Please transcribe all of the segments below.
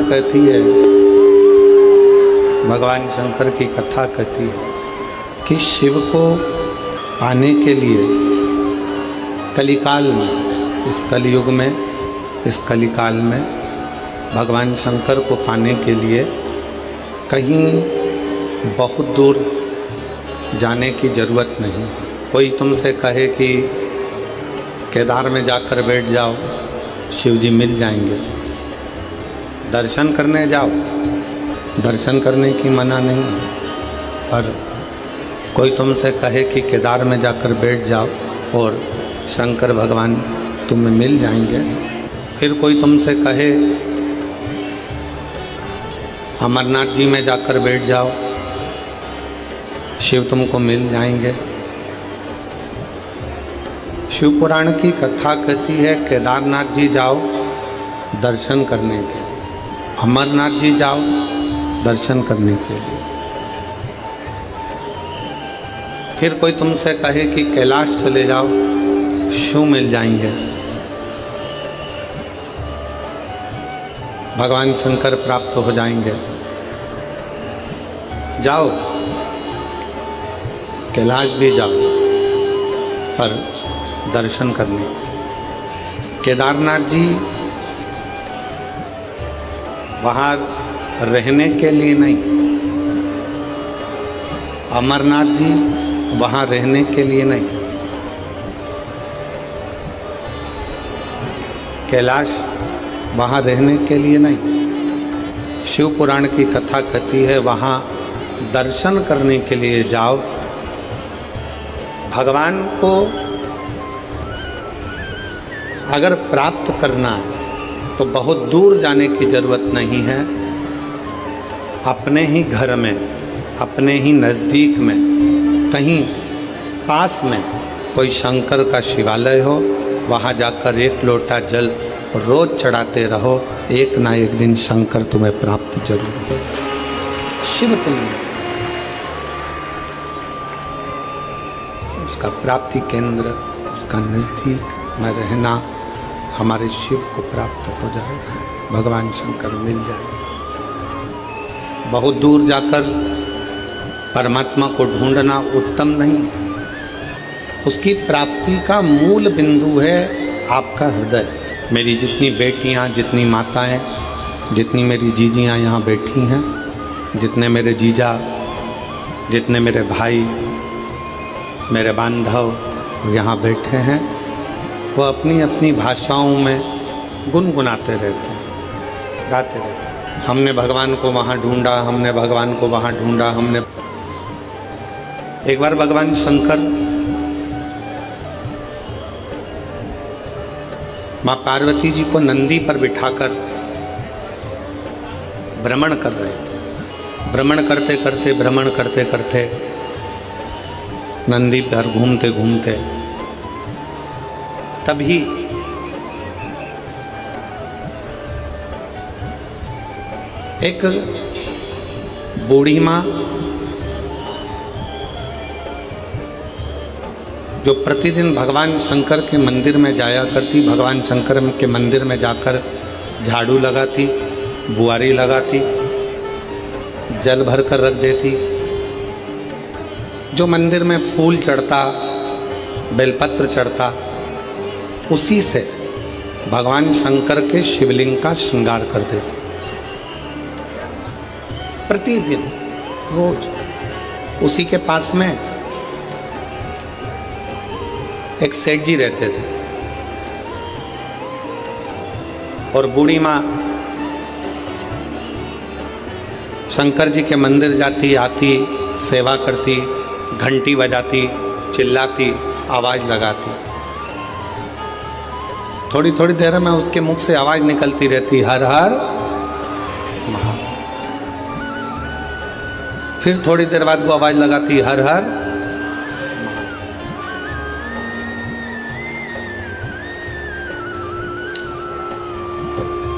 कहती है, भगवान शंकर की कथा कहती है कि शिव को पाने के लिए कलिकाल में, इस कलयुग में, इस कलिकाल में भगवान शंकर को पाने के लिए कहीं बहुत दूर जाने की ज़रूरत नहीं। कोई तुमसे कहे कि केदार में जाकर बैठ जाओ, शिव जी मिल जाएंगे। दर्शन करने जाओ, दर्शन करने की मना नहीं है, पर कोई तुमसे कहे कि केदार में जाकर बैठ जाओ और शंकर भगवान तुम्हें मिल जाएंगे। फिर कोई तुमसे कहे अमरनाथ जी में जाकर बैठ जाओ, शिव तुमको मिल जाएंगे। शिव पुराण की कथा कहती है केदारनाथ जी जाओ दर्शन करने के लिए, अमरनाथ जी जाओ दर्शन करने के लिए। फिर कोई तुमसे कहे कि कैलाश चले जाओ, शिव मिल जाएंगे, भगवान शंकर प्राप्त हो जाएंगे। जाओ, कैलाश भी जाओ, पर दर्शन करने। केदारनाथ जी वहाँ रहने के लिए नहीं, अमरनाथ जी वहाँ रहने के लिए नहीं, कैलाश वहाँ रहने के लिए नहीं। शिव पुराण की कथा कहती है वहाँ दर्शन करने के लिए जाओ। भगवान को अगर प्राप्त करना है तो बहुत दूर जाने की ज़रूरत नहीं है। अपने ही घर में, अपने ही नज़दीक में, कहीं पास में कोई शंकर का शिवालय हो, वहाँ जाकर एक लोटा जल रोज़ चढ़ाते रहो, एक ना एक दिन शंकर तुम्हें प्राप्त जरूर हो। शिव तुल्य उसका प्राप्ति केंद्र, उसका नज़दीक में रहना, हमारे शिव को प्राप्त हो जाएगा, भगवान शंकर मिल जाएगा। बहुत दूर जाकर परमात्मा को ढूंढना उत्तम नहीं है। उसकी प्राप्ति का मूल बिंदु है आपका हृदय। मेरी जितनी बेटियां, जितनी माताएं, जितनी मेरी जीजियां यहाँ बैठी हैं, जितने मेरे जीजा, जितने मेरे भाई, मेरे बांधव यहाँ बैठे हैं, वो अपनी अपनी भाषाओं में गुनगुनाते रहते हैं, गाते रहते हैं। हमने भगवान को वहाँ ढूंढा, हमने भगवान को वहाँ ढूंढा, हमने। एक बार भगवान शंकर माँ पार्वती जी को नंदी पर बिठाकर भ्रमण कर रहे थे। भ्रमण करते करते, भ्रमण करते करते, नंदी पर घूमते घूमते तभी एक बूढ़ी माँ जो प्रतिदिन भगवान शंकर के मंदिर में जाया करती, भगवान शंकर के मंदिर में जाकर झाड़ू लगाती, बुआरी लगाती, जल भर कर रख देती। जो मंदिर में फूल चढ़ता, बेलपत्र चढ़ता, उसी से भगवान शंकर के शिवलिंग का श्रृंगार कर देती। प्रतिदिन रोज उसी के पास में एक सेठ जी रहते थे और बूढ़ी माँ शंकर जी के मंदिर जाती, आती, सेवा करती, घंटी बजाती, चिल्लाती, आवाज लगाती। थोड़ी थोड़ी देर में उसके मुख से आवाज निकलती रहती, हर हर महादेव। फिर थोड़ी देर बाद वो आवाज लगाती, हर हर।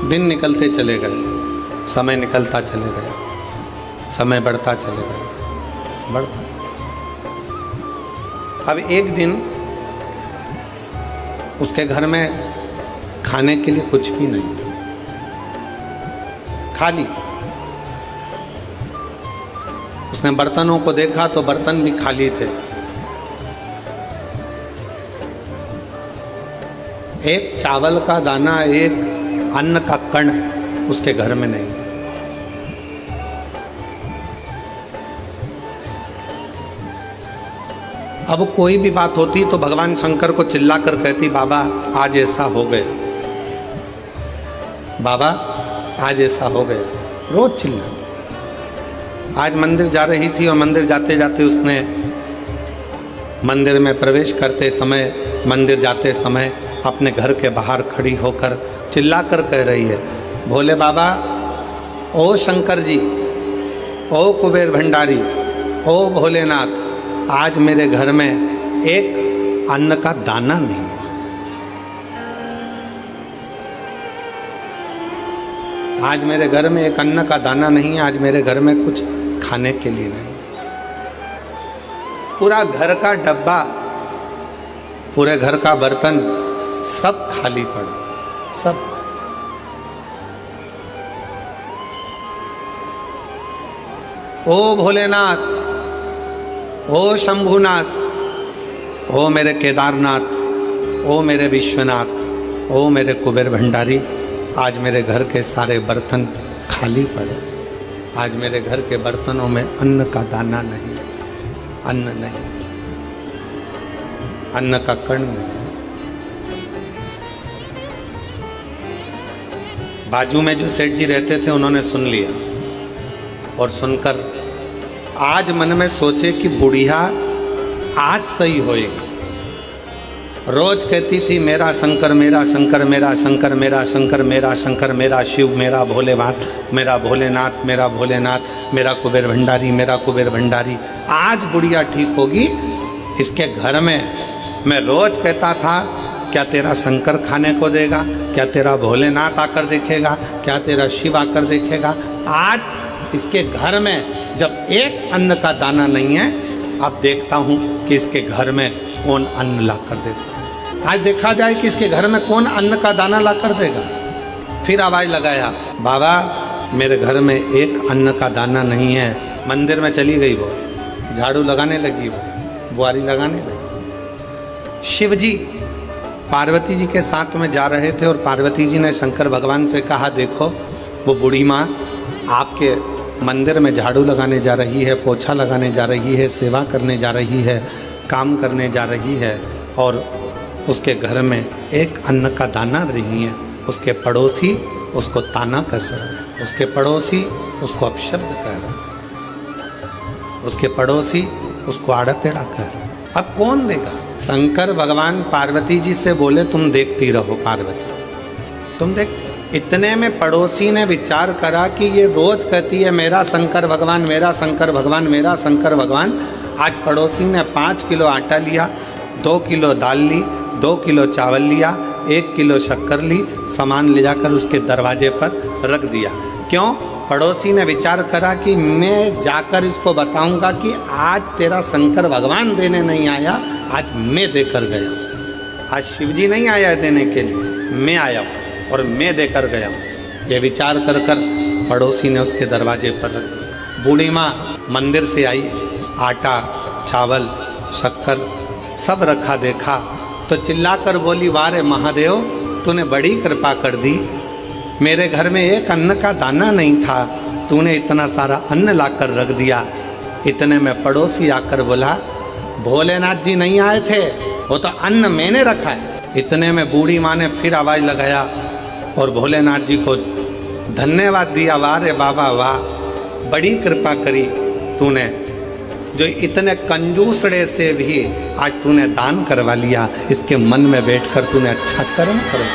दिन निकलते चले गए, समय निकलता चले गया, समय बढ़ता चले गया, बढ़ता। अब एक दिन उसके घर में खाने के लिए कुछ भी नहीं था। खाली। उसने बर्तनों को देखा तो बर्तन भी खाली थे। एक चावल का दाना, एक अन्न का कण उसके घर में नहीं था। अब कोई भी बात होती तो भगवान शंकर को चिल्ला कर कहती, बाबा आज ऐसा हो गया, बाबा आज ऐसा हो गया, रोज चिल्ला। आज मंदिर जा रही थी और मंदिर जाते जाते उसने मंदिर में प्रवेश करते समय, मंदिर जाते समय अपने घर के बाहर खड़ी होकर चिल्ला कर कह रही है, भोले बाबा, ओ शंकर जी, ओ कुबेर भंडारी, ओ भोलेनाथ, आज मेरे घर में एक अन्न का दाना नहीं। आज मेरे घर में एक अन्न का दाना नहीं, आज मेरे घर में कुछ खाने के लिए नहीं। पूरा घर का डब्बा, पूरे घर का बर्तन सब खाली पड़ा, सब। ओ भोलेनाथ, ओ शंभुनाथ, ओ मेरे केदारनाथ, ओ मेरे विश्वनाथ, ओ मेरे कुबेर भंडारी, आज मेरे घर के सारे बर्तन खाली पड़े। आज मेरे घर के बर्तनों में अन्न का दाना नहीं, अन्न नहीं, अन्न का कण नहीं। बाजू में जो सेठ जी रहते थे उन्होंने सुन लिया और सुनकर आज मन में सोचे कि बुढ़िया आज सही होएगी। रोज कहती थी, मेरा शंकर, मेरा शंकर, मेरा शंकर, मेरा शंकर, मेरा शंकर, मेरा शिव, मेरा भोलेनाथ, मेरा भोलेनाथ, मेरा भोलेनाथ, मेरा कुबेर भंडारी, मेरा कुबेर भंडारी। आज बुढ़िया ठीक होगी। इसके घर में मैं रोज कहता था, क्या तेरा शंकर खाने को देगा, क्या तेरा भोलेनाथ आकर देखेगा, क्या तेरा शिव आकर देखेगा। आज इसके घर में जब एक अन्न का दाना नहीं है, अब देखता हूं कि इसके घर में कौन अन्न ला कर देता। आज देखा जाए कि इसके घर में कौन अन्न का दाना ला कर देगा। फिर आवाज लगाया, बाबा मेरे घर में एक अन्न का दाना नहीं है। मंदिर में चली गई वो, झाड़ू लगाने लगी, वो बुआरी लगाने लगी। शिव जी पार्वती जी के साथ में जा रहे थे और पार्वती जी ने शंकर भगवान से कहा, देखो वो बूढ़ी माँ आपके मंदिर में झाड़ू लगाने जा रही है, पोछा लगाने जा रही है, सेवा करने जा रही है, काम करने जा रही है, और उसके घर में एक अन्न का दाना नहीं है। उसके पड़ोसी उसको ताना कस रहे हैं, उसके पड़ोसी उसको अपशब्द कह रहे हैं, उसके पड़ोसी उसको आड़ा टेढ़ा कह रहे हैं। अब कौन देगा? शंकर भगवान पार्वती जी से बोले, तुम देखती रहो पार्वती, तुम देखती। इतने में पड़ोसी ने विचार करा कि ये रोज कहती है मेरा शंकर भगवान, मेरा शंकर भगवान, मेरा शंकर भगवान। आज पड़ोसी ने 5 किलो आटा लिया, 2 किलो दाल ली, 2 किलो चावल लिया, 1 किलो शक्कर ली, सामान ले जाकर उसके दरवाजे पर रख दिया। क्यों? पड़ोसी ने विचार करा कि मैं जाकर इसको बताऊंगा कि आज तेरा शंकर भगवान देने नहीं आया, आज मैं देकर गया। आज शिवजी नहीं आया है देने के लिए, मैं आया हूँ और मैं देकर गया हूँ। ये विचार कर कर पड़ोसी ने उसके दरवाजे पर रख दिया। बूढ़ी माँ मंदिर से आई, आटा, चावल, शक्कर सब रखा देखा तो चिल्लाकर बोली, वाह रे महादेव, तूने बड़ी कृपा कर दी। मेरे घर में एक अन्न का दाना नहीं था, तूने इतना सारा अन्न लाकर रख दिया। इतने में पड़ोसी आकर बोला, भोलेनाथ जी नहीं आए थे, वो तो अन्न मैंने रखा है। इतने में बूढ़ी माँ ने फिर आवाज लगाया और भोलेनाथ जी को धन्यवाद दिया, वाह रे बाबा वाह, बड़ी कृपा करी तूने, जो इतने कंजूसड़े से भी आज तूने दान करवा लिया। इसके मन में बैठकर तूने अच्छा कर्म करो।